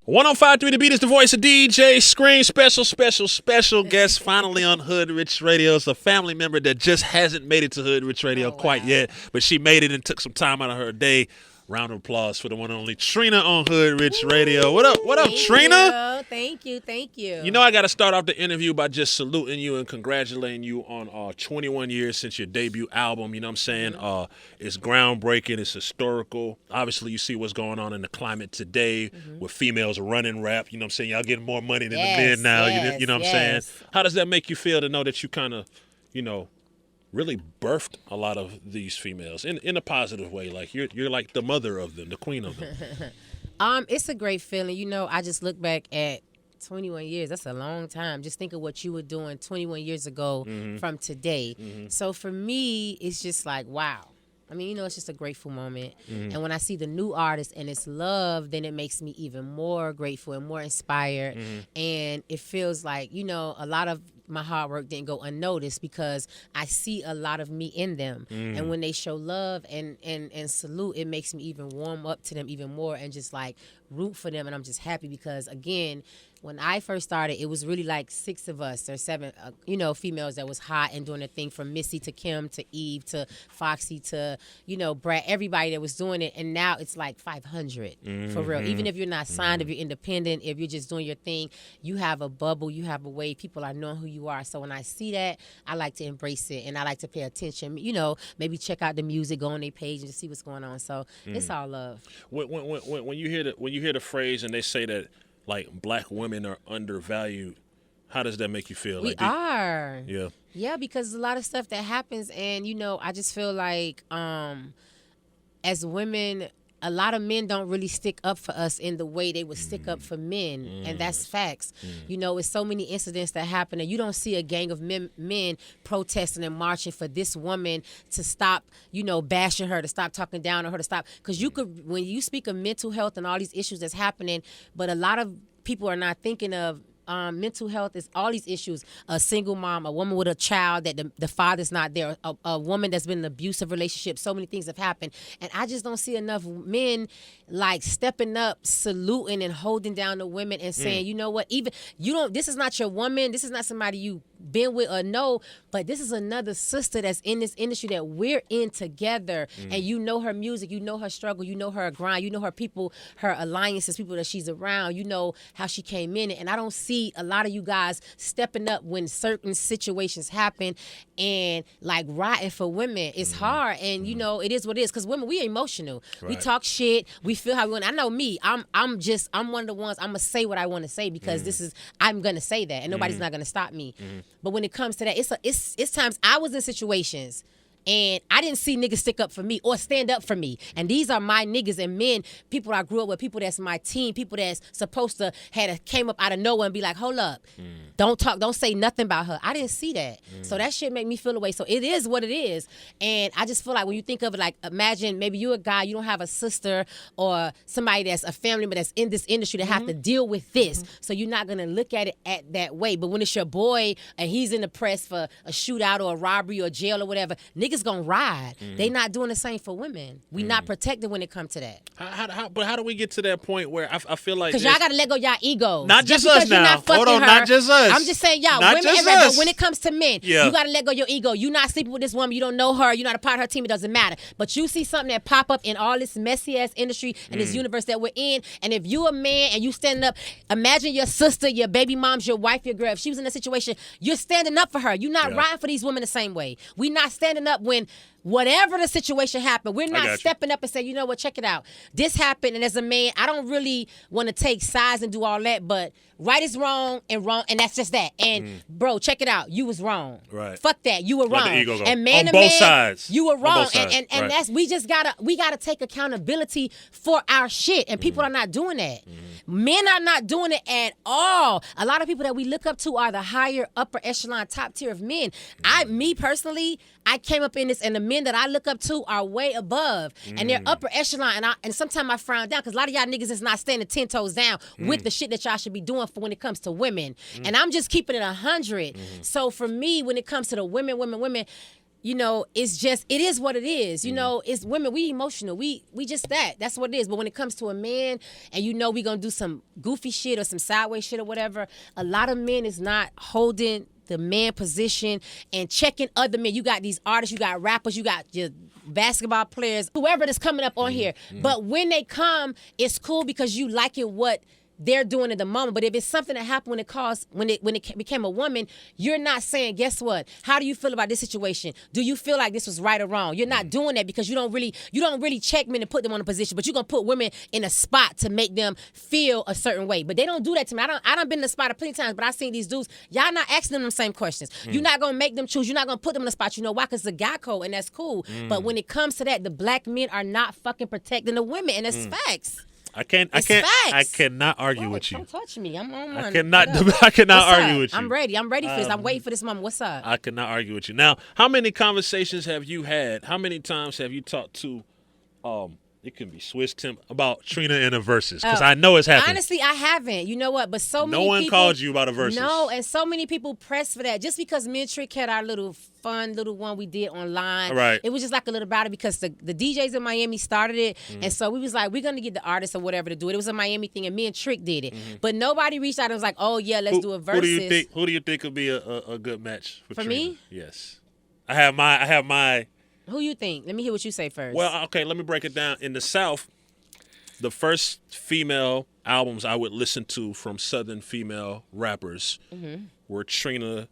105.3 The Beat is the voice of DJ Scream. Special guest finally on Hood Rich Radio. It's a family member that just hasn't made it to Hood Rich Radio quite yet, but she made it and took some time out of her day. Round of applause for the one and only Trina on Hood Rich Radio. What up, Trina? Thank you. You know, I got to start off the interview by just saluting you and congratulating you on 21 years since your debut album. You know what I'm saying? Mm-hmm. It's groundbreaking. It's historical. Obviously, you see what's going on in the climate today with females running rap. You know what I'm saying? Y'all getting more money than the men now. You know what I'm saying? How does that make you feel to know that you kind of, really birthed a lot of these females in a positive way? Like you're like the mother of them, the queen of them. It's a great feeling. You know, I just look back at 21 years. That's a long time. Just think of what you were doing 21 years ago from today. So for me, it's just like, wow. I mean, it's just a grateful moment. And when I see the new artist and it's love, then it makes me even more grateful and more inspired. And it feels like, a lot of my hard work didn't go unnoticed because I see a lot of me in them. And when they show love and salute, it makes me even warm up to them even more and just like root for them. And I'm just happy because, again, when I first started, it was really like 6 of us or 7, females that was hot and doing a thing, from Missy to Kim to Eve to Foxy to, Brad, everybody that was doing it. And now it's like 500 for real. Even if you're not signed, if you're independent, if you're just doing your thing, you have a bubble, you have a way, people are knowing who you are. So when I see that, I like to embrace it and I like to pay attention. Maybe check out the music, go on their page and just see what's going on. So it's all love. When you hear the phrase and they say that, like, black women are undervalued, how does that make you feel? We are. Yeah. Yeah, because a lot of stuff that happens, and, I just feel like as women, a lot of men don't really stick up for us in the way they would stick up for men, and that's facts. It's so many incidents that happen, and you don't see a gang of men protesting and marching for this woman to stop, bashing her, to stop talking down on her, to stop. Because when you speak of mental health and all these issues that's happening, but a lot of people are not thinking of mental health is all these issues. A single mom, a woman with a child that the father's not there, a woman that's been in an abusive relationship. So many things have happened. And I just don't see enough men like stepping up, saluting and holding down the women and saying, you know what, even this is not your woman. This is not somebody you been with or know, but this is another sister that's in this industry that we're in together. And you know her music, you know her struggle, you know her grind, you know her people, her alliances, people that she's around, you know how she came in. And I don't see a lot of you guys stepping up when certain situations happen and like rioting for women. It's hard, and it is what it is, because women, we emotional. Right. We talk shit, we feel how we want. I know me, I'm one of the ones, I'm gonna say what I want to say because I'm gonna say that and nobody's not gonna stop me. But when it comes to that, it's times I was in situations and I didn't see niggas stick up for me or stand up for me. And these are my niggas and men, people I grew up with, people that's my team, people that's supposed to came up out of nowhere and be like, hold up, don't say nothing about her. I didn't see that. So that shit make me feel away. So it is what it is. And I just feel like when you think of it, like, imagine maybe you're a guy, you don't have a sister or somebody that's a family member that's in this industry that have to deal with this. So you're not going to look at it at that way. But when it's your boy and he's in the press for a shootout or a robbery or jail or whatever, niggas gonna ride. They not doing the same for women. We not protected when it comes to that. But how do we get to that point where I feel like, because y'all gotta let go y'all egos. Not just us now. Hold on, not just us. I'm just saying, y'all, women, but when it comes to men, you gotta let go your ego. You not sleeping with this woman, you don't know her, you're not a part of her team, it doesn't matter. But you see something that pop up in all this messy ass industry and this universe that we're in, and if you a man and you standing up, imagine your sister, your baby moms, your wife, your girl, if she was in a situation, you're standing up for her. You're not riding for these women the same way. We not standing up when whatever the situation happened. We're not stepping up and saying, you know what, check it out. This happened, and as a man, I don't really want to take sides and do all that, but right is wrong, and that's just that. And bro, check it out. You was wrong. Right. Fuck that. You were wrong. And man to man, sides. You were wrong. And that's, we gotta take accountability for our shit. And people are not doing that. Men are not doing it at all. A lot of people that we look up to are the higher, upper echelon, top tier of men. Me personally, I came up in this, and the men that I look up to are way above, and they're upper echelon. And sometimes I frown down because a lot of y'all niggas is not standing 10 toes down with the shit that y'all should be doing for when it comes to women. And I'm just keeping it 100. So for me, when it comes to the women, you know, it is what it is. You know, it's women, we emotional. We just that. That's what it is. But when it comes to a man and you know we gonna do some goofy shit or some sideways shit or whatever, a lot of men is not holding the man position and checking other men. You got these artists, you got rappers, you got your basketball players, whoever that's coming up on here. But when they come, it's cool because you liking what they're doing at the moment. But if it's something that happened when it became a woman, you're not saying, guess what? How do you feel about this situation? Do you feel like this was right or wrong? You're not doing that because you don't really check men and put them on a position, but you're gonna put women in a spot to make them feel a certain way. But they don't do that to me. I done been in the spot plenty of times, but I seen these dudes, y'all not asking them the same questions. You're not gonna make them choose. You're not gonna put them in the spot. You know why? Because it's a guy code, and that's cool. But when it comes to that, the black men are not fucking protecting the women, and it's facts. I cannot argue with you. Don't touch me. I'm on one. I cannot argue with you. I'm ready. I'm ready for this. I'm waiting for this moment. What's up? I cannot argue with you. Now, how many conversations have you had? How many times have you talked to it can be Swiss Temp about Trina and a versus? Because I know it's happened. Honestly, I haven't. You know what? But so many people. No one called you about a versus. No, and so many people pressed for that. Just because me and Trick had our little fun little one we did online. Right. It was just like a little battle because the DJs in Miami started it. And so we was like, we're going to get the artists or whatever to do it. It was a Miami thing, and me and Trick did it. But nobody reached out and was like, oh, yeah, let's do a versus. Who do you think would be a good match for Trina? Me? Yes. I have my. Who you think? Let me hear what you say first. Well, okay, let me break it down. In the South, the first female albums I would listen to from Southern female rappers were Trina,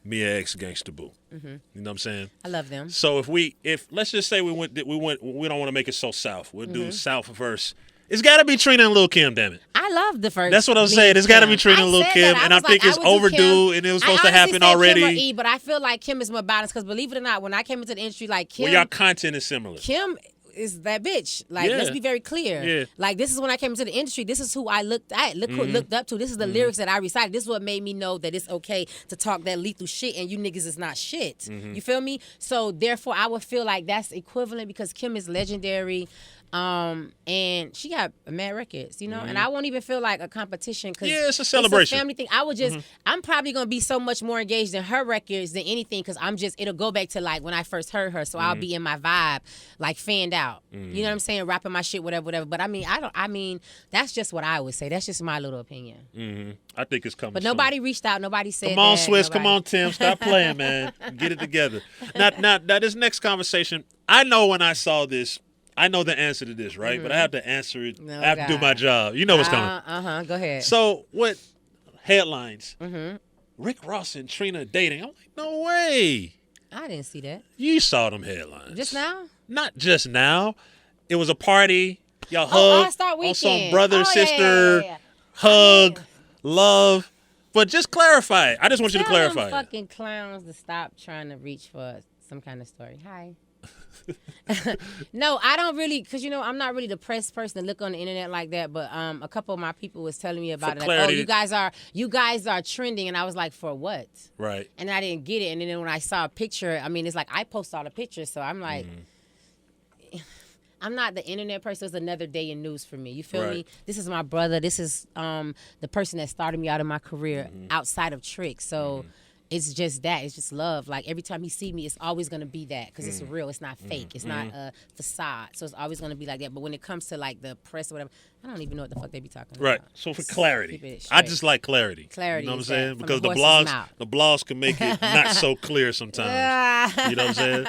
Mia X, Gangsta Boo. You know what I'm saying? I love them. So if let's just say we don't want to make it so South. We'll do South verse. It's got to be Trina and Lil Kim, damn it. I love the first. That's what I'm saying. It's got to be Trina and Lil Kim, and I think it's overdue, and it was supposed to happen already. Kim or E, but I feel like Kim is more balanced because believe it or not, when I came into the industry, like Kim, well, y'all content is similar. Kim is that bitch. Like, let's be very clear. Yeah. Like, this is when I came into the industry. This is who I looked up to. This is the lyrics that I recited. This is what made me know that it's okay to talk that lethal shit and you niggas is not shit. You feel me? So therefore, I would feel like that's equivalent because Kim is legendary. And she got mad records, you know, and I won't even feel like a competition because it's a celebration. It's a family thing. I would just, I'm probably gonna be so much more engaged in her records than anything because it'll go back to like when I first heard her, so I'll be in my vibe, like fanned out. You know what I'm saying? Rapping my shit, whatever. But I mean, that's just what I would say. That's just my little opinion. I think it's coming. But nobody reached out. Nobody said. Come on, Swiss. Come on, Tim. Stop playing, man. Get it together. Now, this next conversation, I know when I saw this. I know the answer to this, right? But I have to answer it. I have to do my job. You know what's coming. Go ahead. So, what headlines? Rick Ross and Trina dating. I'm like, no way. I didn't see that. You saw them headlines. Just now? Not just now. It was a party. Y'all hugged on some brother, sister, hug, love. But just clarify it. I just want you to clarify it. Tell them fucking clowns to stop trying to reach for some kind of story. Hi. No, I don't really, because you know I'm not really the press person to look on the internet like that. But a couple of my people was telling me about it. Like, oh, you guys are trending, and I was like, for what? Right. And I didn't get it. And then when I saw a picture, I mean, it's like I post all the pictures, so I'm like, I'm not the internet person. It's another day in news for me. You feel me? This is my brother. This is the person that started me out in my career outside of Trick. So. It's just that. It's just love. Like, every time he see me, it's always going to be that because it's real. It's not fake. It's not a facade. So it's always going to be like that. But when it comes to, like, the press or whatever, I don't even know what the fuck they be talking about. Right. So for clarity, I just like clarity. Clarity. You know what I'm saying? Because the blogs can make it not so clear sometimes. You know what I'm saying?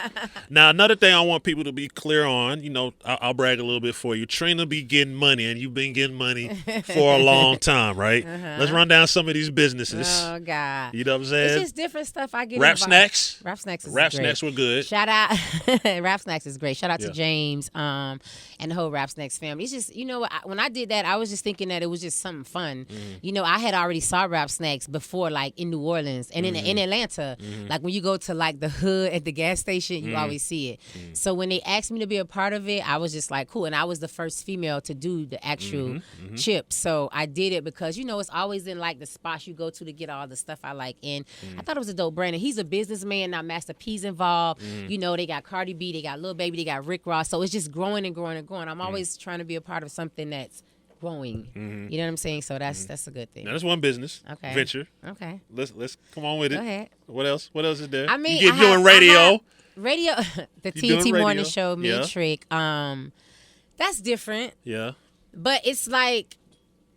Now, another thing I want people to be clear on, you know, I'll brag a little bit for you. Trina be getting money, and you've been getting money for a long time, right? Let's run down some of these businesses. Oh, God. You know what I'm saying? It's just different stuff I get. Rap Snacks. Rap Snacks is Rap great. Snacks were good. Shout out. Rap Snacks is great. Shout out to James and the whole Rap Snacks family. It's just, you know, when I did that, I was just thinking that it was just something fun. You know, I had already saw Rap Snacks before, like in New Orleans and in Atlanta. Like when you go to like the hood at the gas station, you always see it. So when they asked me to be a part of it, I was just like, cool. And I was the first female to do the actual chips. So I did it because, you know, it's always in like the spots you go to get all the stuff I like. And I thought it was a dope brand. And he's a businessman. Now Master P's involved. You know, they got Cardi B, they got Lil Baby, they got Rick Ross. So it's just growing and growing and growing. I'm always trying to be a part of something that's growing. You know what I'm saying? So that's a good thing. Now that's one business venture. Okay. Let's come on with it. Go ahead. What else? What else is there? I mean, you're doing radio. Radio, the You doing TNT radio? Morning Show, me Yeah. and Trick. That's different. Yeah. But it's like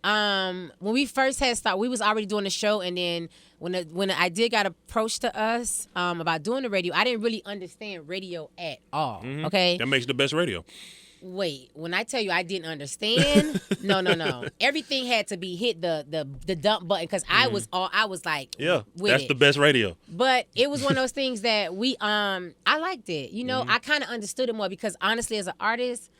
when we first had started, we was already doing the show, and then when the idea got approached to us about doing the radio, I didn't really understand radio at all. Okay, That makes the best radio. wait, when I tell you I didn't understand, no, everything had to be hit the dump button because I was like, Yeah. with That's it. the best radio. But it was one of those things that I liked it. You know, I kind of understood it more because honestly, as an artist,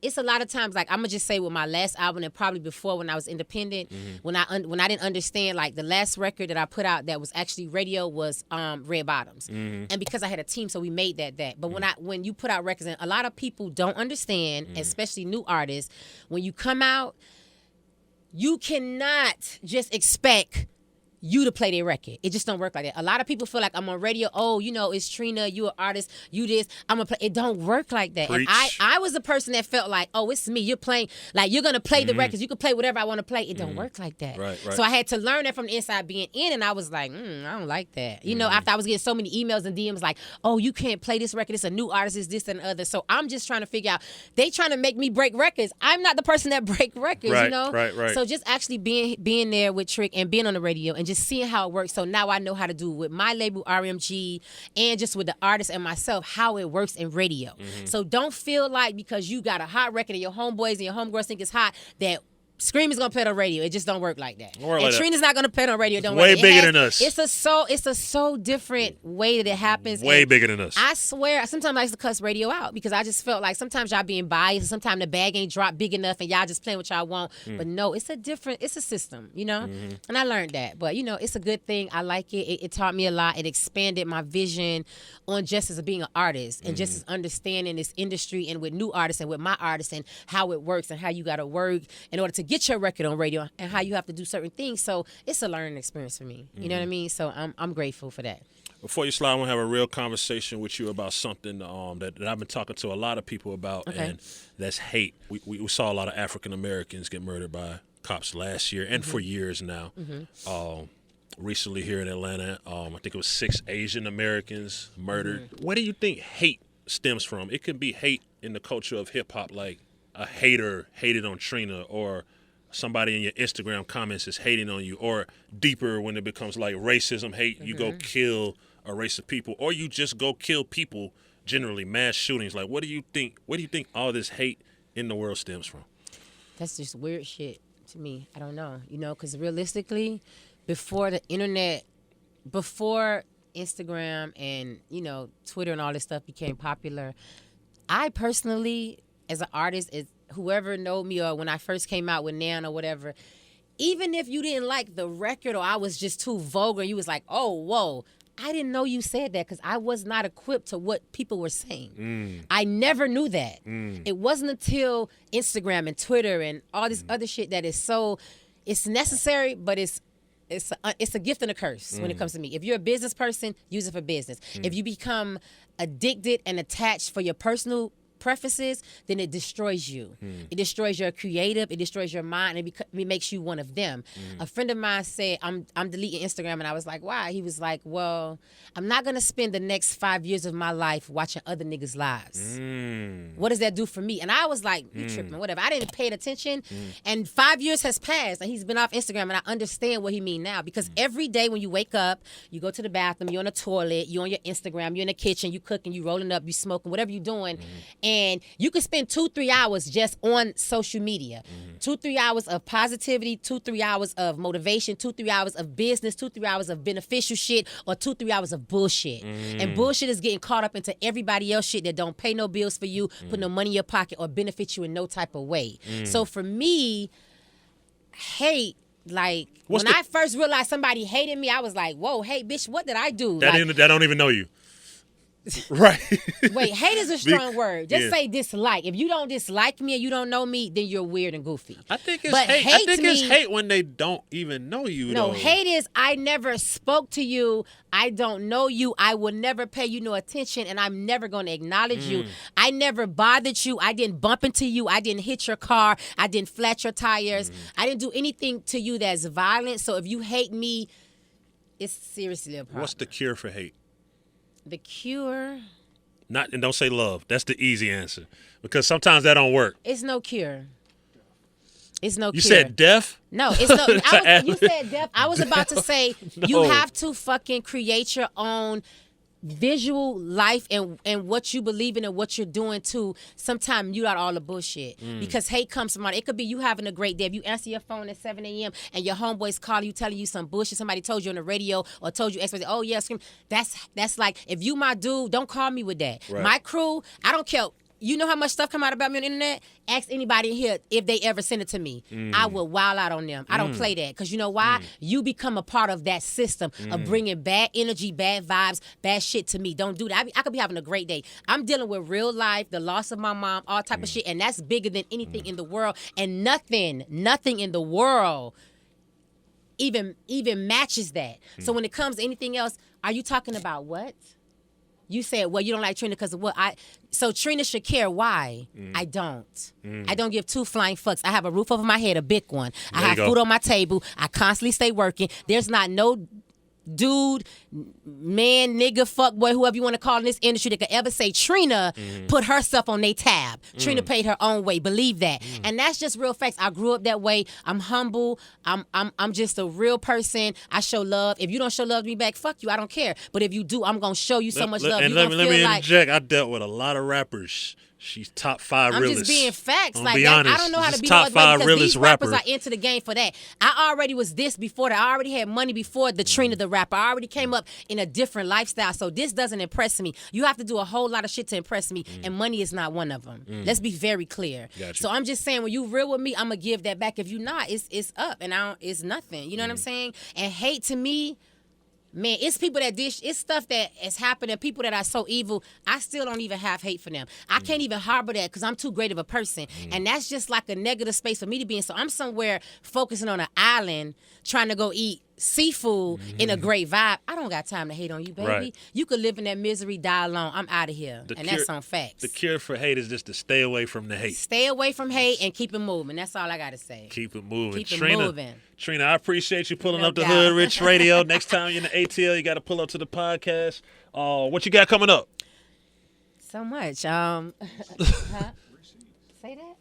it's a lot of times, like, I'm gonna just say with my last album and probably before when I was independent, when I didn't understand, like, the last record that I put out that was actually radio was Red Bottoms, and because I had a team, so we made that. But when you put out records, and a lot of people don't understand, especially new artists, when you come out, you cannot just expect you to play their record. It just don't work like that. A lot of people feel like I'm on radio. Oh, you know, it's Trina. You an artist. You this. I'm gonna play. It don't work like that. And I was the person that felt like, oh, it's me. You're playing. Like, you're gonna play the records. You can play whatever I want to play. It don't work like that. Right. So I had to learn that from the inside being in, and I was like, I don't like that. You know, after I was getting so many emails and DMs like, oh, you can't play this record. It's a new artist. It's this and the other. So I'm just trying to figure out. They trying to make me break records. I'm not the person that break records. Right, you know. right. So just actually being there with Trick and being on the radio and just seeing how it works. So now I know how to do it with my label RMG and just with the artist and myself, how it works in radio. So don't feel like because you got a hot record and your homeboys and your homegirls think it's hot that Scream is gonna play it on radio. It just don't work like that. And Trina's not gonna play it on radio. Don't way work. bigger than us. It's a so different way that it happens. Way and bigger than us. I swear, sometimes I used to cuss radio out because I just felt like sometimes y'all being biased. Sometimes the bag ain't dropped big enough and y'all just playing what y'all want. But no, it's a system, you know? And I learned that. But, you know, it's a good thing. I like it. It taught me a lot. It expanded my vision on just as being an artist and just as understanding this industry and with new artists and with my artists and how it works and how you got to work in order to get your record on radio and how you have to do certain things. So it's a learning experience for me. You know what I mean? So I'm grateful for that. Before you slide, I want to have a real conversation with you about something that I've been talking to a lot of people about, and that's hate. We saw a lot of African Americans get murdered by cops last year and for years now. Recently here in Atlanta, I think it was 6 Asian Americans murdered. Where do you think hate stems from? It can be hate in the culture of hip-hop, like a hater hated on Trina, or somebody in your Instagram comments is hating on you, or deeper when it becomes like racism, hate, you go kill a race of people, or you just go kill people, generally mass shootings. Like, what do you think all this hate in the world stems from? That's just weird shit to me. I don't know, you know, because realistically, before the internet, before Instagram and, you know, Twitter and all this stuff became popular, I personally, as an artist, whoever know me or when I first came out with Nan or whatever, even if you didn't like the record or I was just too vulgar, you was like, oh, whoa, I didn't know you said that because I was not equipped to what people were saying. I never knew that. It wasn't until Instagram and Twitter and all this other shit that is so, it's necessary, but it's a gift and a curse when it comes to me. If you're a business person, use it for business. If you become addicted and attached for your personal preferences, then it destroys you. It destroys your creative. It destroys your mind. And it makes you one of them. A friend of mine said, I'm deleting Instagram. And I was like, why? He was like, well, I'm not going to spend the next 5 years of my life watching other niggas' lives. What does that do for me? And I was like, you tripping, whatever. I didn't pay attention. And 5 years has passed. And he's been off Instagram. And I understand what he mean now. Because every day when you wake up, you go to the bathroom, you're on the toilet, you're on your Instagram, you're in the kitchen, you cooking, you rolling up, you smoking, whatever you're doing. And you can spend 2-3 hours just on social media. 2-3 hours of positivity, 2-3 hours of motivation, 2-3 hours of business, 2-3 hours of beneficial shit, or 2-3 hours of bullshit. And bullshit is getting caught up into everybody else shit that don't pay no bills for you, put no money in your pocket, or benefit you in no type of way. So for me, hate, like, I first realized somebody hated me, I was like, whoa, hey, bitch, what did I do? That don't even know you. Right. Wait, hate is a strong word. Just yeah. say dislike. If you don't dislike me and you don't know me, then you're weird and goofy. I think it's But hate. I think it's me- hate when they don't even know you. No, though. hate is I never spoke to you. I don't know you. I will never pay you no attention, and I'm never going to acknowledge you. I never bothered you. I didn't bump into you. I didn't hit your car. I didn't flat your tires. I didn't do anything to you that's violent. So if you hate me, it's seriously a problem. What's the cure for hate? The cure? Not and don't say love. That's the easy answer because sometimes that don't work. It's no cure. It's no You cure. said death? No, it's no. You said death. I was about to say you have to fucking create your own visual life and what you believe in and what you're doing too. Sometimes you got all the bullshit because hate comes from out. It could be you having a great day. If you answer your phone at 7 a.m. and your homeboys call you telling you some bullshit, somebody told you on the radio or told you, oh yeah, Scream. That's like, if you my dude, don't call me with that. Right. My crew, I don't care. You know how much stuff come out about me on the internet? Ask anybody in here if they ever send it to me. I will wild out on them. I don't play that because you know why? You become a part of that system of bringing bad energy, bad vibes, bad shit to me. Don't do that. I could be having a great day. I'm dealing with real life, the loss of my mom, all type of shit, and that's bigger than anything in the world. And nothing in the world even matches that. So when it comes to anything else, are you talking about what? You said, well, you don't like Trina because of what? So Trina should care. Why? I don't. I don't give two flying fucks. I have a roof over my head, a big one. I have food on my table. I constantly stay working. There's not no dude, man, nigga, fuck boy, whoever you want to call in this industry that could ever say Trina put herself on their tab. Trina paid her own way. Believe that. And that's just real facts. I grew up that way. I'm humble. I'm just a real person. I show love. If you don't show love to me back, fuck you. I don't care. But if you do, I'm gonna show you so much love. And let me interject. I dealt with a lot of rappers. She's top 5 I'm realist. just being facts. Like be that, honest. I don't know how to be top no other way 5 because realist these rappers rapper. are into the game for that. I already was this before that. I already had money before the Trina the rapper. I already came up in a different lifestyle. So this doesn't impress me. You have to do a whole lot of shit to impress me, and money is not one of them. Let's be very clear. Gotcha. So I'm just saying, when you real with me, I'm gonna give that back. If you not, it's up, and it's nothing. You know what I'm saying? And hate to me. Man, it's people that it's stuff that has happened and people that are so evil, I still don't even have hate for them. I can't even harbor that because I'm too great of a person. And that's just like a negative space for me to be in. So I'm somewhere focusing on an island trying to go eat seafood in a great vibe. I don't got time to hate on you, baby. Right. You could live in that misery, die alone. I'm out of here. That's on facts. The cure for hate is just to stay away from the hate. Stay away from hate and keep it moving. That's all I got to say. Keep it moving. Keep it moving. Trina, I appreciate you pulling No up the doubt. Hood Rich Radio. Next time you're in the ATL, you got to pull up to the podcast. What you got coming up? So much. Huh? Say that?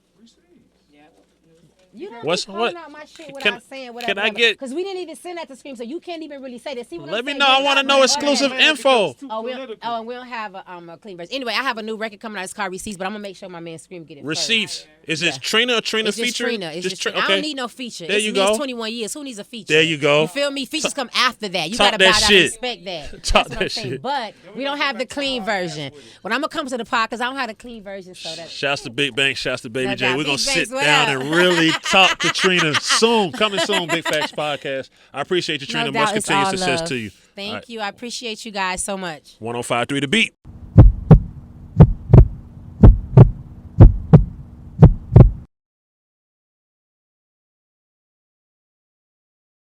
You don't What's be calling what? out my shit Can- without saying whatever. can I get- Because we didn't even send that to Scream, so you can't even really say that. See what Let I'm me saying? know. I want to know exclusive info. And we don't have a clean version. Anyway, I have a new record coming out. It's called Receipts, but I'm gonna make sure my man Scream get it. Receipts. First. Is it Trina or Trina It's just featuring? Trina. It's just Tri- Trina. I okay. don't need no feature. There It's you me. go. It's 21 years. Who needs a feature? There you go. You feel me? Features come after that. You Talk gotta that bow down shit. and respect that. Talk That's what I'm that saying. shit. But we don't have the clean version. When I'm gonna come to the pod, because I don't have the clean version, so that. Shouts to Big Bank, shouts to Baby No J. doubt. We're going Big to Banks, sit what down up? and really talk to Trina soon. Coming soon, Big Facts Podcast. I appreciate you, Trina. No Much doubt, it's continued all success love. to you. Thank All right. you. I appreciate you guys so much. 105.3 The Beat.